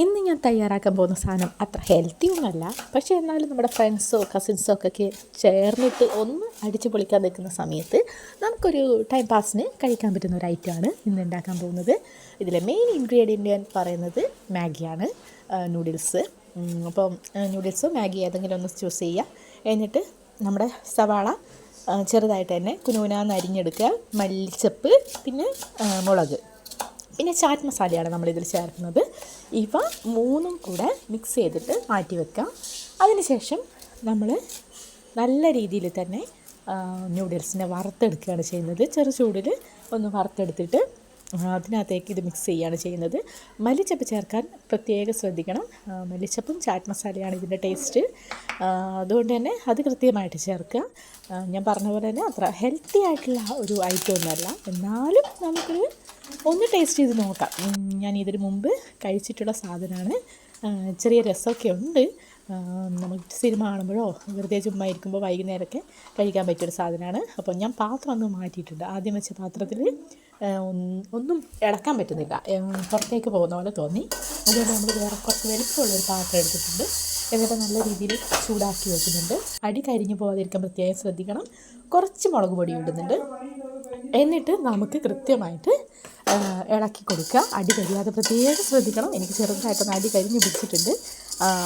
ഇന്ന് ഞാൻ തയ്യാറാക്കാൻ പോകുന്ന സാധനം അത്ര ഹെൽത്തി ഒന്നുമല്ല, പക്ഷേ എന്നാലും നമ്മുടെ ഫ്രണ്ട്സോ കസിൻസോ ഒക്കെ ചേർന്നിട്ട് ഒന്ന് അടിച്ചു പൊളിക്കാൻ നിൽക്കുന്ന സമയത്ത് നമുക്കൊരു ടൈം പാസിന് കഴിക്കാൻ പറ്റുന്ന ഒരു ഐറ്റമാണ് ഇന്ന് ഉണ്ടാക്കാൻ പോകുന്നത്. ഇതിലെ മെയിൻ ഇൻഗ്രീഡിയൻ്റ് ഞാൻ പറയുന്നത് മാഗിയാണ്, നൂഡിൽസ്. അപ്പം നൂഡിൽസോ മാഗി ഏതെങ്കിലും ഒന്ന് ചൂസ് ചെയ്യുക. എന്നിട്ട് നമ്മുടെ സവാള ചെറുതായിട്ട് തന്നെ കുനുകുനാന്ന് അരിഞ്ഞെടുക്കുക, മല്ലിച്ചപ്പ്, പിന്നെ മുളക്, പിന്നെ ചാറ്റ് മസാലയാണ് നമ്മളിതിൽ ചേർക്കുന്നത്. ഇവ മൂന്നും കൂടെ മിക്സ് ചെയ്തിട്ട് മാറ്റി വെക്കാം. അതിനുശേഷം നമ്മൾ നല്ല രീതിയിൽ തന്നെ നൂഡിൽസിനെ വറുത്തെടുക്കുകയാണ് ചെയ്യുന്നത്. ചെറു ചൂടിൽ ഒന്ന് വറുത്തെടുത്തിട്ട് അതിനകത്തേക്ക് ഇത് മിക്സ് ചെയ്യുകയാണ് ചെയ്യുന്നത്. മല്ലിച്ചപ്പ് ചേർക്കാൻ പ്രത്യേകം ശ്രദ്ധിക്കണം. മല്ലിച്ചപ്പും ചാറ്റ് മസാലയാണ് ഇതിൻ്റെ ടേസ്റ്റ്. അതുകൊണ്ട് തന്നെ അത് കൃത്യമായിട്ട് ചേർക്കുക. ഞാൻ പറഞ്ഞ പോലെ തന്നെ അത്ര ഹെൽത്തി ആയിട്ടുള്ള ഒരു ഐറ്റം ഒന്നുമല്ല, എന്നാലും നമുക്കൊരു ഒന്ന് ടേസ്റ്റ് ചെയ്ത് നോക്കാം. ഞാൻ ഇതിന് മുമ്പ് കഴിച്ചിട്ടുള്ള സാധനമാണ്. ചെറിയ രസമൊക്കെ ഉണ്ട്. നമുക്ക് സിനിമ കാണുമ്പോഴോ വെറുതെ ചുമ്മാ ഇരിക്കുമ്പോൾ വൈകുന്നേരമൊക്കെ കഴിക്കാൻ പറ്റിയൊരു സാധനമാണ്. അപ്പോൾ ഞാൻ പാത്രം ഒന്ന് മാറ്റിയിട്ടുണ്ട്. ആദ്യം വെച്ച പാത്രത്തിൽ ഒന്നും ഇളക്കാൻ പറ്റുന്നില്ല, പുറത്തേക്ക് പോകുന്ന പോലെ തോന്നി. അതുകൊണ്ട് നമ്മൾ വേറെ കുറച്ച് വലിപ്പമുള്ളൊരു പാത്രം എടുത്തിട്ടുണ്ട്. എന്നിട്ട് നല്ല രീതിയിൽ ചൂടാക്കി വെക്കുന്നുണ്ട്. അടി കരിഞ്ഞു പോകാതിരിക്കാൻ പ്രത്യേകം ശ്രദ്ധിക്കണം. കുറച്ച് മുളക് പൊടി ഇടുന്നുണ്ട്. എന്നിട്ട് നമുക്ക് കൃത്യമായിട്ട് ഇളക്കി കൊടുക്കുക. അടി കരിയാതെ പ്രത്യേകം ശ്രദ്ധിക്കണം. എനിക്ക് ചെറുതായിട്ടൊന്ന് അടി കരിഞ്ഞ് പിടിച്ചിട്ടുണ്ട്.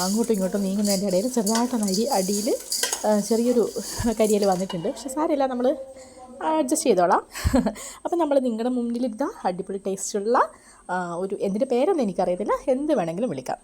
അങ്ങോട്ടും ഇങ്ങോട്ടും നീങ്ങുന്നതിൻ്റെ ഇടയിൽ ചെറുതായിട്ടൊന്ന് ചെറിയൊരു കരിയൽ വന്നിട്ടുണ്ട്. പക്ഷെ സാരമില്ല, നമ്മൾ അഡ്ജസ്റ്റ് ചെയ്തോളാം. അപ്പം നമ്മൾ നിങ്ങളുടെ മുന്നിൽ ഇതാ അടിപൊളി ടേസ്റ്റുള്ള ഒരു, എന്തിൻ്റെ പേരൊന്നും എനിക്കറിയത്തില്ല, എന്ത് വേണമെങ്കിലും വിളിക്കാം.